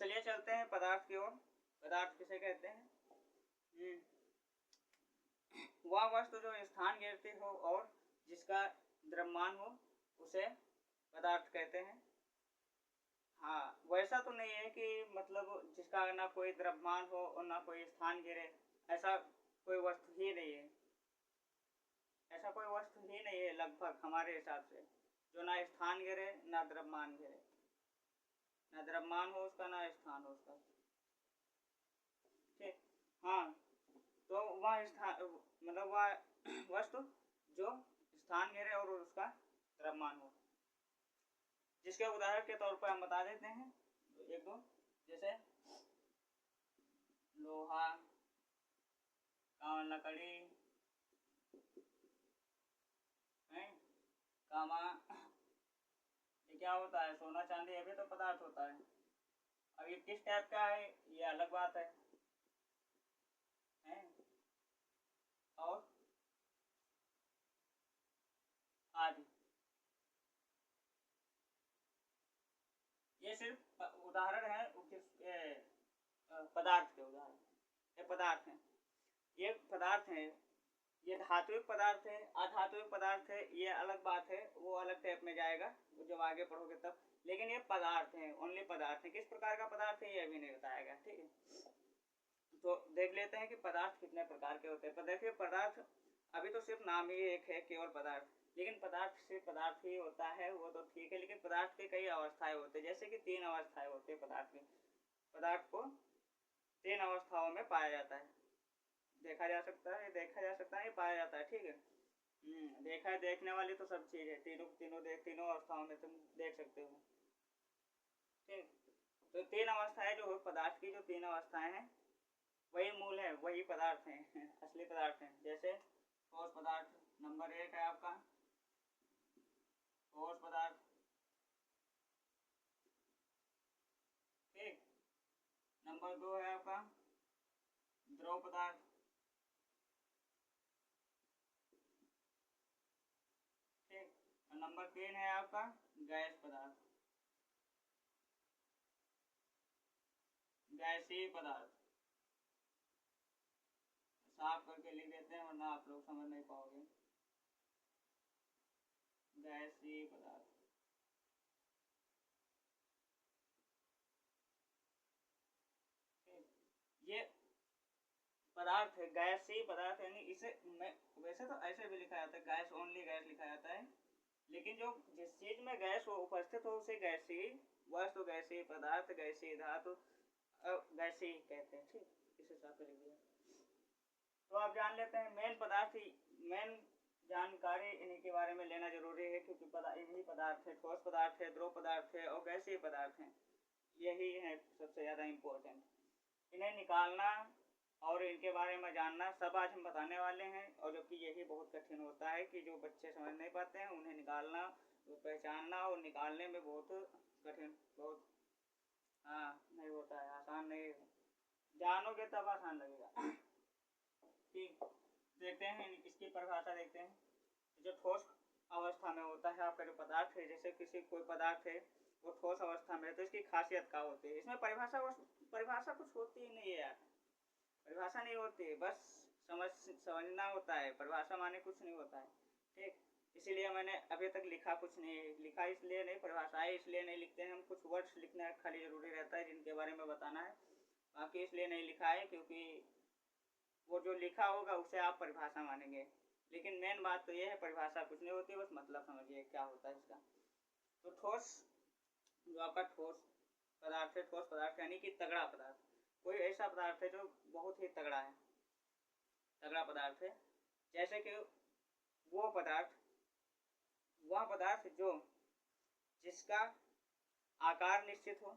चलिए चलते हैं पदार्थ की ओर। पदार्थ किसे कहते हैं? वह वस्तु जो स्थान घेरती हो और जिसका द्रव्यमान हो उसे पदार्थ कहते हैं। हाँ, वैसा तो नहीं है कि मतलब जिसका ना कोई द्रव्यमान हो और ना कोई स्थान घेरे, ऐसा कोई वस्तु ही नहीं है। ऐसा कोई वस्तु ही नहीं है लगभग हमारे हिसाब से, जो ना स्थान घेरे ना द्रव्यमान घेरे, ना द्रव्यमान हो उसका ना स्थान हो उसका। ठीक, हाँ, तो वह स्थान मतलब वह वस्तु जो स्थान घेरे और उसका द्रव्यमान हो, जिसके उदाहरण के तौर पर हम बता देते हैं एक दो, जैसे लोहा, कांवड़ लकड़ी है, कामा, ये क्या होता है? सोना चांदी, ये भी तो पदार्थ होता है। अब ये किस टाइप का है ये अलग बात है, हैं? और आदि, ये सिर्फ उदाहरण है पदार्थ के उदाहरण। ये पदार्थ हैं, ये पदार्थ हैं। ये धात्विक पदार्थ है, अधात्विक पदार्थ है, ये अलग बात है, वो अलग टाइप में जाएगा जब आगे पढ़ोगे तब। लेकिन ये पदार्थ हैं, ओनली पदार्थ हैं। किस प्रकार का पदार्थ है ये अभी नहीं बताया गया, ठीक है। तो देख लेते हैं कि पदार्थ कितने प्रकार के होते हैं। पर देखिए पदार्थ अभी तो सिर्फ नाम ही एक है, केवल पदार्थ। लेकिन पदार्थ सिर्फ पदार्थ ही होता है वो तो ठीक है, लेकिन पदार्थ के कई अवस्थाएं होती है। जैसे कि 3 अवस्थाएं होती है पदार्थ में। पदार्थ को 3 अवस्थाओं में पाया जाता है, देखा जा सकता है, पाया जाता है, ठीक है। देखा है, देखने वाली तो सब चीज है, तीनों अवस्थाओं में तुम देख सकते हो, ठीक। तो 3 अवस्थाएं जो पदार्थ की, जो 3 अवस्थाएं हैं वही मूल है, वही पदार्थ हैं असली पदार्थ हैं। जैसे ठोस पदार्थ नंबर 1 है आपका, ठोस पदार्थ, ठीक। नंबर 2 है आपका द्रव पदार्थ, ठीक। और नंबर 3 है आपका गैस पदार्थ, गैसीय पदार्थ। साफ करके लिख देते हैं वरना आप लोग समझ नहीं पाओगे। गैसीय पदार्थ, ये पदार्थ है, गैसीय पदार्थ। यानी इसे वैसे तो ऐसे भी लिखा जाता है, गैस ओनली गैस लिखा जाता है, लेकिन जो जिस चीज में गैस हो उपस्थित हो उसे गैसीय वस्तु, गैसीय पदार्थ, गैसीय धातु, गैसीय कहते हैं, ठीक। इस हिसाब से लिख दिया। तो आप जान लेते हैं मेन पदार्थ, मेन जानकारी इन्हीं के बारे में लेना जरूरी है, क्योंकि इन्हीं पदार्थ है, ठोस पदार्थ है, द्रव पदार्थ है और गैसीय पदार्थ है। यही है सबसे ज़्यादा इम्पोर्टेंट। इन्हें निकालना और इनके बारे में जानना सब आज हम बताने वाले हैं। और जबकि यही बहुत कठिन होता है कि जो बच्चे समझ नहीं पाते हैं उन्हें निकालना, पहचानना और निकालने में बहुत कठिन, बहुत नहीं होता है, आसान नहीं। जानोगे तब आसान लगेगा, ठीक। देखते हैं इसकी परिभाषा, देखते हैं। जो ठोस अवस्था में होता है आपका जो पदार्थ है, जैसे कोई पदार्थ है वो ठोस अवस्था में है तो इसकी खासियत क्या होती है? इसमें परिभाषा कुछ होती ही नहीं है यार, परिभाषा नहीं होती है, बस समझना होता है। परिभाषा माने कुछ नहीं होता है, ठीक। इसीलिए मैंने अभी तक लिखा कुछ नहीं, लिखा इसलिए नहीं, परिभाषाएं इसलिए नहीं लिखते हैं हम, कुछ वर्ड्स लिखना खाली जरूरी रहता है जिनके बारे में बताना है, बाकी इसलिए नहीं लिखा है क्योंकि वो जो लिखा होगा उसे आप परिभाषा मानेंगे। लेकिन मेन बात तो ये है, परिभाषा कुछ नहीं होती, बस मतलब समझिए क्या होता है इसका। तो ठोस, जो आपका ठोस पदार्थ है, ठोस पदार्थ यानी कि तगड़ा पदार्थ, कोई ऐसा पदार्थ है जो बहुत ही तगड़ा है, तगड़ा पदार्थ है। जैसे कि वह पदार्थ जो जिसका आकार निश्चित हो।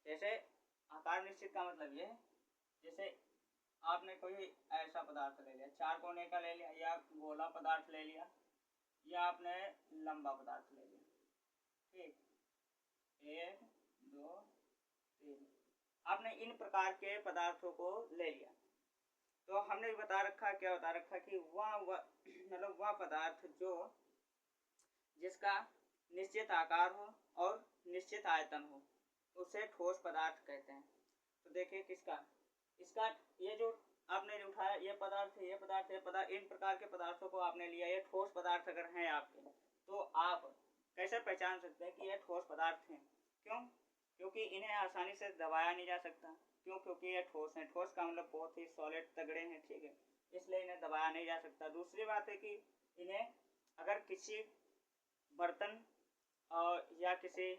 जैसे आकार निश्चित का मतलब ये है, जैसे आपने कोई ऐसा पदार्थ ले लिया, 4 कोने का ले लिया, या गोला पदार्थ ले लिया, या आपने लंबा पदार्थ ले लिया, ठीक। 1 2 3, आपने इन प्रकार के पदार्थों को ले लिया। तो हमने बता रखा, क्या बता रखा कि मतलब वह पदार्थ जो जिसका निश्चित आकार हो और निश्चित आयतन हो, उसे ठोस पदार्थ कहते हैं। तो देखिए किसका, इसका ये जो आपने उठाया ये पदार्थ है, ये पदार्थ, ये पदार्थ, इन प्रकार के पदार्थों को आपने लिया, ये ठोस पदार्थ अगर हैं आपके, तो आप कैसे पहचान सकते हैं कि ये ठोस पदार्थ हैं? क्यों? क्योंकि इन्हें आसानी से दबाया नहीं जा सकता। क्यों? क्योंकि ये ठोस हैं। ठोस का मतलब बहुत ही सॉलिड तगड़े हैं, ठीक है, इसलिए इन्हें दबाया नहीं जा सकता। दूसरी बात है कि इन्हें अगर किसी बर्तन या किसी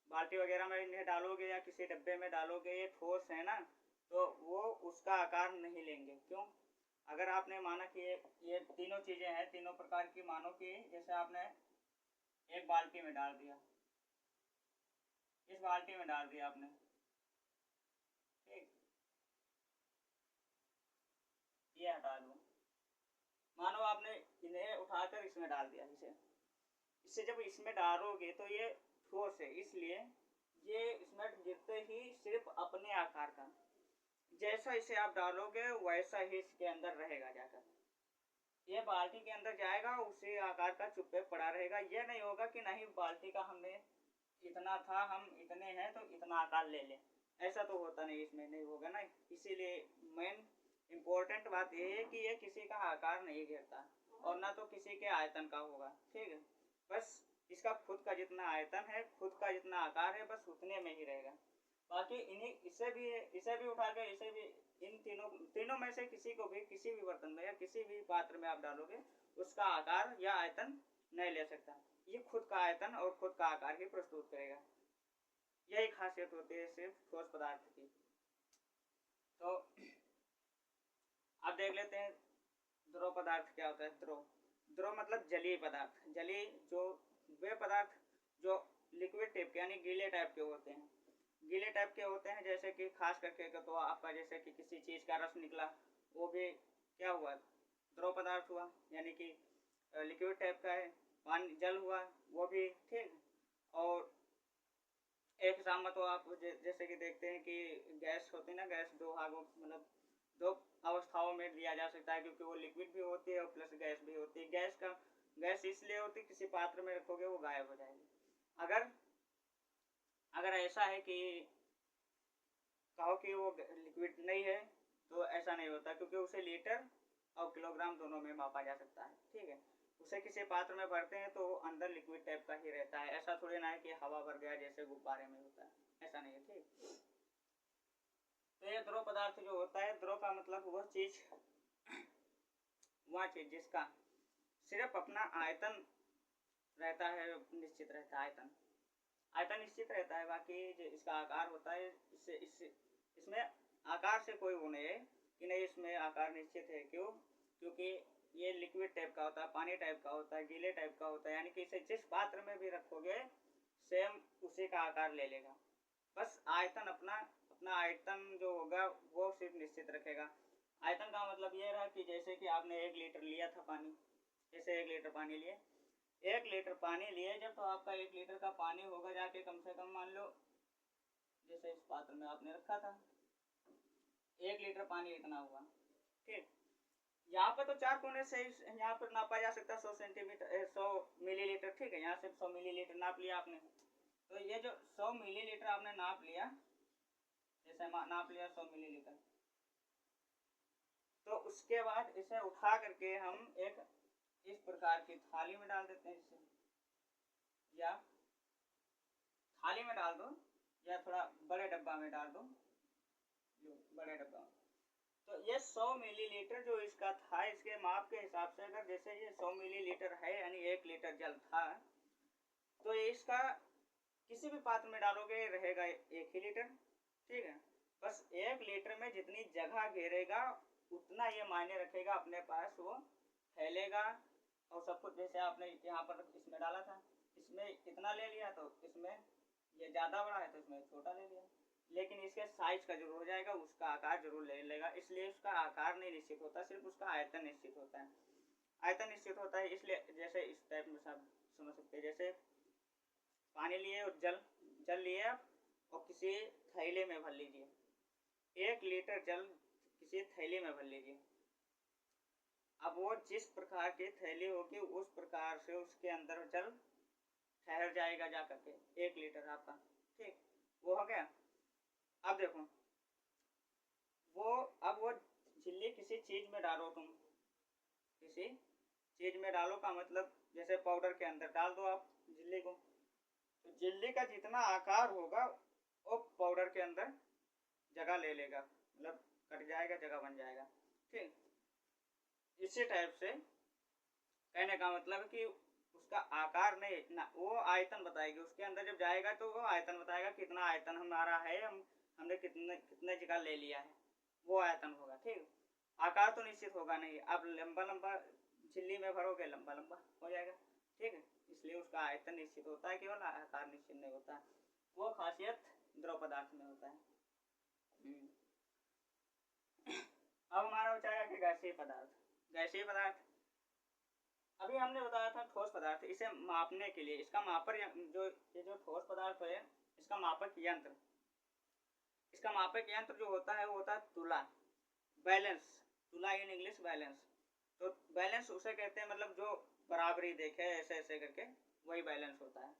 बाल्टी वगैरह में इन्हें डालोगे या किसी डब्बे में डालोगे, ये ठोस है ना, तो वो उसका आकार नहीं लेंगे। क्यों? अगर आपने माना कि ये तीनों चीजें हैं, तीनों प्रकार की, मानो कि जैसे आपने एक बाल्टी में डाल दिया, इस बाल्टी में डाल दिया आपने, ठीक, ये हटा दो। मानो आपने इन्हें उठाकर इसमें डाल दिया, इसे जब इसमें डालोगे तो ये ठोस है, इसलिए ये इसमें गिरते ही सिर्फ अपने आकार का, जैसा इसे आप डालोगे वैसा ही इसके अंदर रहेगा जाकर। ये बाल्टी के अंदर जाएगा, उसी आकार का चुप्पे पड़ा रहेगा। ये नहीं होगा कि नहीं बाल्टी का हमने इतना था, हम इतने हैं तो इतना आकार ले लें, ऐसा तो होता नहीं, इसमें नहीं होगा ना। इसीलिए मेन इम्पोर्टेंट बात ये है कि ये किसी का आकार नहीं घेरता और ना तो किसी के आयतन का होगा, ठीक है। बस इसका खुद का जितना आयतन है, खुद का जितना आकार है, बस उतने में ही रहेगा। बाकी इन्हीं इसे भी उठा के, इसे भी, इन तीनों में से किसी को भी किसी भी बर्तन में या किसी भी पात्र में आप डालोगे, उसका आकार या आयतन नहीं ले सकता। ये खुद का आयतन और खुद का आकार ही प्रस्तुत करेगा। यही खासियत होती है सिर्फ ठोस पदार्थ की। तो अब देख लेते हैं द्रव पदार्थ क्या होता है। द्रव मतलब जलीय पदार्थ। जलीय जो वे पदार्थ जो लिक्विड टाइप के यानी गीले टाइप के होते हैं, गीले टाइप के होते हैं, जैसे कि खास करके तो आपका जैसे कि किसी चीज का रस निकला, वो भी क्या हुआ, द्रव पदार्थ हुआ, यानी कि लिक्विड टाइप का है। पानी, जल हुआ, वो भी, ठीक। और एक हिसाब में तो आप जैसे कि देखते हैं कि गैस होती है ना, गैस दो भागों मतलब दो अवस्थाओं में लिया जा सकता है, क्योंकि वो लिक्विड भी होती है और प्लस गैस भी होती है। गैस इसलिए होती है, किसी पात्र में रखोगे वो गायब हो जाएगी। अगर ऐसा है कि कहो कि वो लिक्विड नहीं है, तो ऐसा नहीं होता, क्योंकि उसे लीटर और किलोग्राम दोनों में मापा जा सकता है, ठीक है। उसे किसी पात्र में भरते हैं तो अंदर लिक्विड टाइप का ही रहता है। ऐसा थोड़ी ना है कि हवा भर गया जैसे गुब्बारे में होता है, ऐसा नहीं है, ठीक। तो ये द्रव पदार्थ जो होता है, द्रव का मतलब वह चीज जिसका सिर्फ अपना आयतन रहता है, निश्चित रहता है, आयतन निश्चित रहता है। बाकी जो इसका आकार होता है, इसमें आकार से कोई वो नहीं है कि नहीं इसमें आकार निश्चित है। क्यों? क्योंकि ये लिक्विड टाइप का होता है, पानी टाइप का होता है, गीले टाइप का होता है, यानी कि इसे जिस पात्र में भी रखोगे सेम उसी का आकार ले लेगा। बस आयतन अपना आयतन जो होगा वो सिर्फ निश्चित रखेगा। आयतन का मतलब ये रहा कि जैसे कि आपने 1 लीटर लिया था पानी, जैसे 1 लीटर पानी लिए, 1 लीटर पानी लिए जब, तो आपका 1 लीटर का पानी होगा जाके कम से कम, मान लो जैसे इस पात्र में आपने रखा था, 1 लीटर पानी इतना हुआ, ठीक। यहाँ पर तो 4 कोने से यहाँ पर नापा जा सकता है 100 मिलीलीटर, ठीक है। यहाँ से 100 मिलीलीटर नाप लिया आपने, तो ये जो 100 मिलीलीटर आपने नाप लिया, जैसे नाप लिया 100 मिलीलीटर, तो उसके बाद इसे उठा करके हम एक इस प्रकार की थाली में डाल देते हैं, इसे या थाली में डाल दो या थोड़ा बड़े डब्बा में डाल दो, जो बड़े डब्बा में। तो ये 100 मिलीलीटर जो इसका था, इसके माप के हिसाब से अगर जैसे ये 100 मिलीलीटर है यानी 1 लीटर जल था, तो ये इसका किसी भी पात्र में डालोगे रहेगा 1 ही लीटर, ठीक है। बस 1 लीटर में जितनी जगह घेरेगा उतना ये मायने रखेगा, अपने पास वो फैलेगा और सब कुछ। जैसे आपने यहाँ पर इसमें डाला था, इसमें इतना ले लिया, तो इसमें ये ज़्यादा बड़ा है तो इसमें छोटा ले लिया, लेकिन इसके साइज का जरूर हो जाएगा, उसका आकार जरूर ले लेगा। इसलिए उसका आकार नहीं निश्चित होता, सिर्फ उसका आयतन निश्चित होता है। आयतन निश्चित होता है, इसलिए जैसे इस टाइप में सब समझ सकते हैं। जैसे पानी लिए और जल लिए आप और किसी थैले में भर लीजिए, 1 लीटर जल किसी थैली में भर लीजिए। अब वो जिस प्रकार की थैली होगी उस प्रकार से उसके अंदर जल ठहर जाएगा जा करके 1 लीटर आपका, ठीक। चीज में डालो तुम, किसी चीज में डालो का मतलब जैसे पाउडर के अंदर डाल दो आप झिल्ली को, तो झिल्ली का जितना आकार होगा वो पाउडर के अंदर जगह ले लेगा, मतलब कट जाएगा, जगह बन जाएगा। ठीक, इसी टाइप से कहने का मतलब कि उसका आकार नहीं ना, वो आयतन बताएगी, उसके अंदर जब जाएगा तो वो आयतन बताएगा, कितना आयतन हमारा है, हमने कितने कितने जगह ले लिया है, वो आयतन होगा। ठीक, आकार तो निश्चित होगा नहीं, आप लंबा लंबा झिल्ली में भरोगे लंबा लंबा हो जाएगा। ठीक है, इसलिए उसका आयतन निश्चित होता है, केवल आकार निश्चित नहीं होता है। वो खासियत द्रव पदार्थ में होता है। अब हमारा बचाया कि गैसीय पदार्थ। गैसीय पदार्थ अभी हमने बताया था ठोस पदार्थ, इसे मापने के लिए इसका मापर जो ये जो ठोस पदार्थ है इसका मापक यंत्र, इसका मापक यंत्र जो होता है वो होता है तुला, बैलेंस, तुला इन इंग्लिश बैलेंस। तो बैलेंस उसे कहते हैं, मतलब जो बराबरी देखे ऐसे ऐसे करके, वही बैलेंस होता है।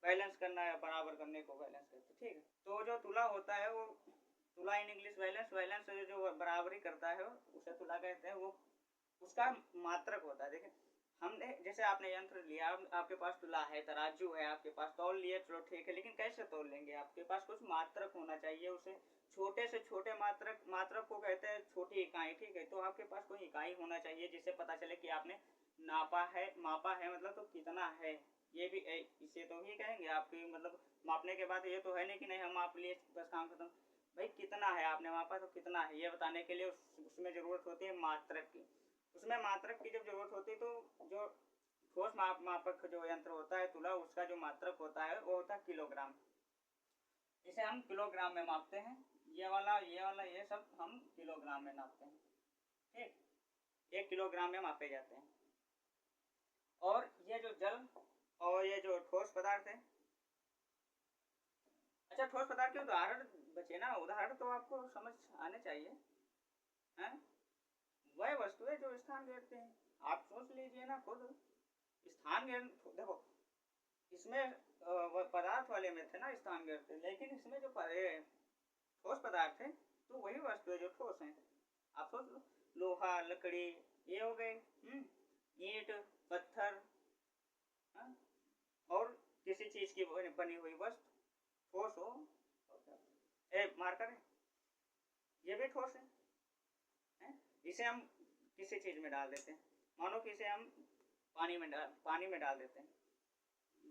बैलेंस करना है, बराबर करने को बैलेंस कहते हैं। ठीक है, तो जो तुला होता है वो तुला इन इंग्लिश बैलेंस, बैलेंस जो बराबरी करता है उसे तुला कहते हैं। वो उसका मात्रक होता है। देखिए हमने जैसे आपने यंत्र लिया, आपके पास तुला है, तराजू है आपके पास, तौल लिए, चलो ठीक है, लेकिन कैसे तौल लेंगे? आपके पास कुछ मात्रक होना चाहिए, उसे छोटे से छोटे मात्रक, मात्रक को कहते हैं छोटी इकाई। ठीक है, तो आपके पास कोई इकाई होना चाहिए जिससे पता चले कि आपने नापा है, मापा है, मतलब तो कितना है। ये भी इसे तो ही कहेंगे आपकी, मतलब मापने के बाद ये तो है नहीं कि नहीं हम माप लिए बस काम खत्म। भाई कितना है, आपने मापा तो कितना है, ये बताने के लिए उसमें जरूरत होती है मात्रक की। उसमें मात्रक की जब जरूरत होती है तो जो ठोस मापक जो यंत्र होता है तुला, उसका जो मात्रक होता है वो होता है किलोग्राम। इसे हम किलोग्राम में मापते हैं। ये वाला ये सब हम किलोग्राम में नापते हैं। ठीक, 1 किलोग्राम में मापे जाते हैं। और ये जो जल और ये जो ठोस पदार्थ है, अच्छा ठोस पदार्थ के उदाहरण बचे ना, उदाहरण तो आपको समझ आने चाहिए। हैं, वह वस्तु है जो स्थान घेरते हैं। आप सोच लीजिए ना खुद, स्थान घेर, देखो इसमें पदार्थ वाले में थे ना स्थान घेरते, लेकिन इसमें जो ठोस पदार्थ है तो वही वस्तु है जो ठोस है। आप सोच लो, लोहा, लकड़ी, ये हो गए, ईंट, पत्थर, और किसी चीज की बनी हुई वस्तु ठोस हो, मार्कर है, ये भी ठोस है। इसे हम किसी चीज में डाल देते हैं, मानो कि इसे हम पानी में डाल देते हैं,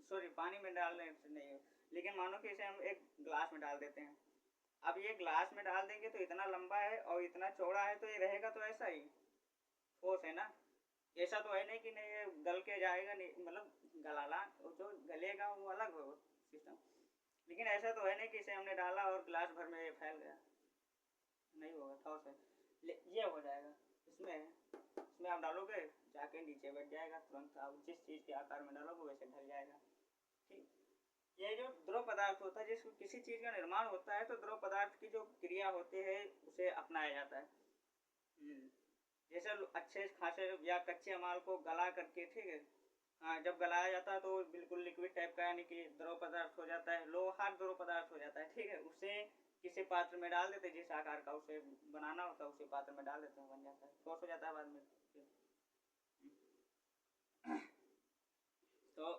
सॉरी पानी में डालने से नहीं है, लेकिन मानो कि इसे हम एक ग्लास में डाल देते हैं। अब ये ग्लास में डाल देंगे तो इतना लंबा है और इतना चौड़ा है, तो ये रहेगा तो ऐसा ही ठोस है ना। ऐसा तो है नहीं कि नहीं ये गल के जाएगा, नहीं मतलब गलाला जो गलेगा वो अलग हो सिस्टम, लेकिन ऐसा तो है नहीं कि इसे हमने डाला और ग्लास भर में फैल गया, नहीं होगा, ठोस है। ये हो जाएगा, इसमें आप डालोगे जाके नीचे बैठ जाएगा तुरंत, आप जिस चीज के आकार में डालोगे वैसे ढल जाएगा। ठीक, ये जो द्रव पदार्थ होता है, जिसको किसी चीज का निर्माण होता है तो द्रव पदार्थ की जो क्रिया होती है उसे अपनाया जाता है। जैसे अच्छे खासे या कच्चे माल को गला करके, ठीक है, जब गलाया जाता है तो बिल्कुल लिक्विड टाइप का यानी कि द्रव पदार्थ हो जाता है, लोहा द्रव पदार्थ हो जाता है। ठीक है, उसे किसी पात्र में डाल देते, जिस आकार का उसे बनाना होता है उसी पात्र में डाल देते हैं, बन जाता है, ठोस हो जाता है बाद में। तो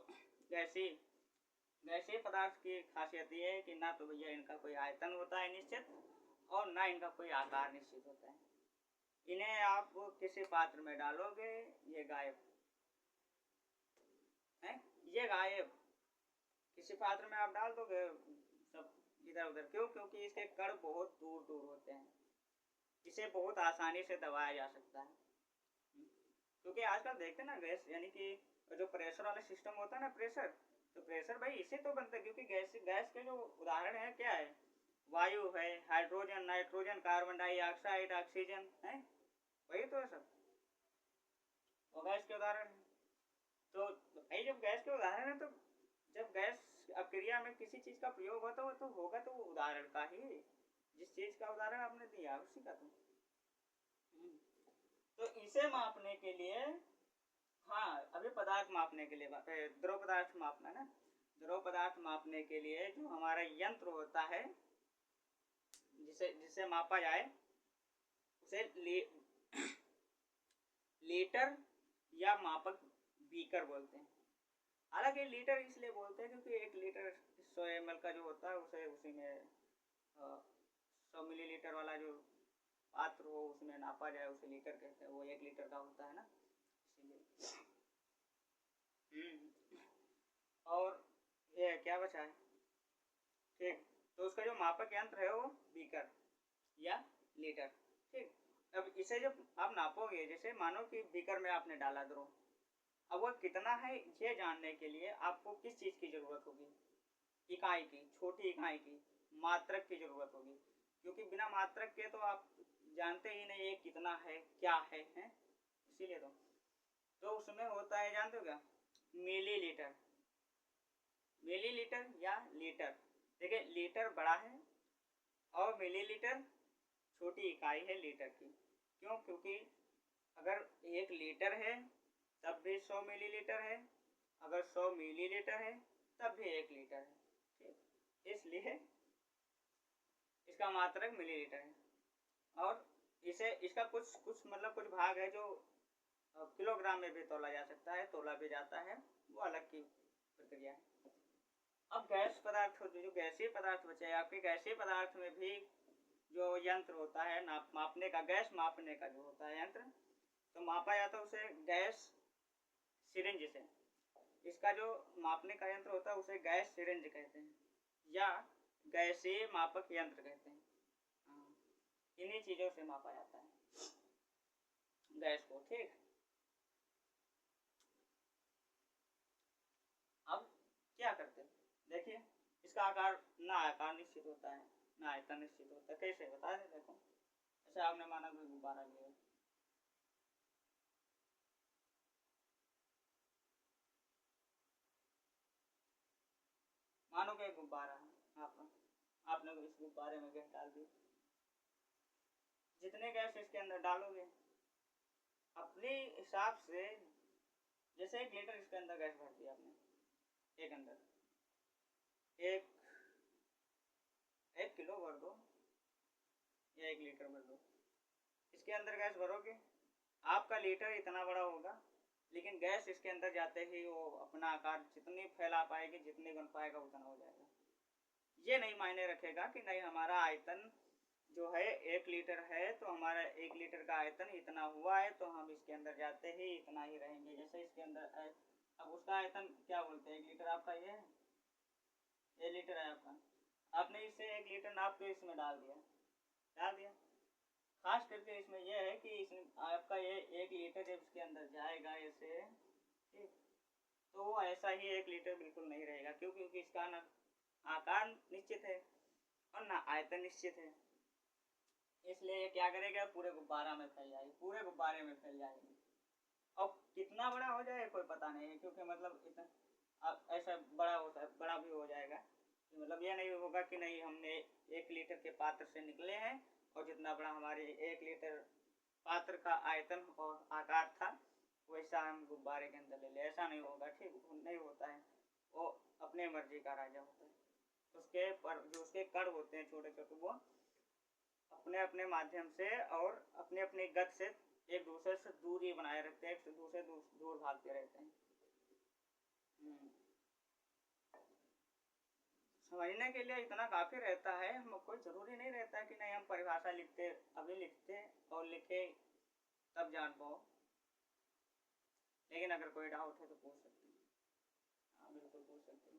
गैसीय पदार्थ की खासियत ये है कि ना तो भैया इनका कोई आयतन होता है निश्चित, और ना इनका कोई आकार निश्चित होता है। इन्हें आप किसी पात्र में डालोगे ये गायब है, ये गायब, किसी पात्र में आप डाल दोगे सब इधर उधर। क्यों? क्योंकि इसके कण बहुत दूर दूर होते हैं, इसे बहुत आसानी से दबाया जा सकता है। क्योंकि आजकल देखते हैं ना गैस यानी कि जो प्रेशर वाला सिस्टम होता है ना, प्रेशर, तो प्रेशर भाई इसे तो बनता है, क्योंकि गैस के जो उदाहरण है क्या है, वायु है, hydrogen, nitrogen, carbon dioxide, oxygen है, वही तो है सब, वो गैस के उदाहरण है। तो भाई जब गैस के उदाहरण है, तो जब गैस क्रिया में किसी चीज का प्रयोग होता है तो होगा तो उदाहरण का ही, जिस चीज का उदाहरण आपने दिया उसी का तो इसे मापने के लिए, हाँ अभी पदार्थ मापने के लिए, द्रव पदार्थ मापना ना, द्रव पदार्थ मापने के लिए जो हमारा यंत्र होता है जिसे मापा जाए उसे लीटर या मापक बीकर बोलते हैं। हालांकि लीटर इसलिए बोलते हैं क्योंकि 1 लीटर 100 ml का जो होता है उसे उसी में 100 मिलीलीटर वाला जो पात्र हो उसमें नापा जाए उसे लीटर कहते हैं। वो 1 लीटर का होता है ना, इसीलिए। और ये क्या बचा है, ठीक। तो उसका जो मापक यंत्र है वो बीकर या लीटर, ठीक। अब इसे जब आप नापोगे, जैसे मानो कि बीकर में आपने डाला द्रव, अब वो कितना है ये जानने के लिए आपको किस चीज़ की ज़रूरत होगी, इकाई की, छोटी इकाई की, मात्रक की ज़रूरत होगी। क्योंकि बिना मात्रक के तो आप जानते ही नहीं ये कितना है, क्या है, इसीलिए तो उसमें होता है, जानते हो क्या, मिलीलीटर। मिलीलीटर या लीटर, देखिए लीटर बड़ा है और मिलीलीटर छोटी इकाई है लीटर की। क्यों? क्योंकि अगर 1 लीटर है तब भी 100 मिलीलीटर है, अगर 100 मिलीलीटर है तब भी 1 लीटर है, ठीक। इसलिए इसका मात्रक मिलीलीटर है। और इसे इसका कुछ कुछ मतलब कुछ भाग है जो किलोग्राम में भी तोला जा सकता है, तोला भी जाता है, वो अलग की प्रक्रिया है। अब गैस पदार्थ, जो गैसीय पदार्थ बचे आपके, गैसीय पदार्थ में भी जो यंत्र होता है मापने का, गैस मापने का जो होता है यंत्र, तो मापा जाता है उसे गैस सिरिंज से। इसका जो मापने का यंत्र होता है उसे गैस सिरिंज कहते हैं या गैसीय मापक यंत्र कहते हैं। इन्हीं चीज़ों से मापा जाता है गैस को, ठीक। अब क्या करते हैं, देखिए इसका आकार निश्चित होता है, ना आयतन निश्चित होता है। कैसे बता दें, देखो ऐसे आपने माना कोई गुब्बारा लिया, मानो कि गुब्बारा है आपने इस गुब्बारे में गैस डाल दी। जितने गैस इसके अंदर डालोगे अपने हिसाब से, जैसे 1 लीटर इसके अंदर गैस भर दिया आपने, एक अंदर एक 1 किलो भर दो या 1 लीटर भर दो, इसके अंदर गैस भरोगे, आपका लीटर इतना बड़ा होगा, लेकिन गैस इसके अंदर जाते ही वो अपना आकार जितनी फैला पाएगी, जितनी बन पाएगा उतना हो जाएगा। ये नहीं मायने रखेगा कि नहीं हमारा आयतन जो है 1 लीटर है तो हमारा 1 लीटर का आयतन इतना हुआ है तो हम इसके अंदर जाते ही इतना ही रहेंगे। जैसे इसके अंदर अब उसका आयतन क्या बोलते हैं, 1 लीटर आपका ये है, 1 लीटर है आपका, आपने इसे 1 लीटर नाप के इसमें डाल दिया। खास करके इसमें यह है कि इसमें आपका ये 1 लीटर जब इसके अंदर जाएगा ऐसे, ठीक, तो वो ऐसा ही 1 लीटर बिल्कुल नहीं रहेगा। क्यों? क्योंकि इसका ना आकार निश्चित है और ना आयतन निश्चित है। इसलिए ये क्या करेगा, पूरे गुब्बारा में फैल जाएगी, पूरे गुब्बारे में फैल जाएगी। अब कितना बड़ा हो जाए कोई पता नहीं है, क्योंकि मतलब इतना ऐसा बड़ा होता है, बड़ा भी हो जाएगा। मतलब ये नहीं होगा कि नहीं हमने 1 लीटर के पात्र से निकले हैं और जितना बड़ा हमारे 1 लीटर पात्र का आयतन और आकार था वैसा हम गुब्बारे के अंदर ले ले, ऐसा नहीं होगा, ठीक नहीं होता है। वो अपने मर्जी का राजा होता है। उसके पर जो उसके कण होते हैं छोटे छोटे, वो अपने अपने माध्यम से और अपने अपने गति से एक दूसरे से दूरी बनाए रखते हैं, एक दूसरे दूर भागते रहते हैं। समझने के लिए इतना काफ़ी रहता है, हम कोई ज़रूरी नहीं रहता कि नहीं हम परिभाषा अभी लिखते और लिखे तब जान पाओ। लेकिन अगर कोई डाउट है तो पूछ सकते हैं, हाँ बिल्कुल पूछ सकते हैं।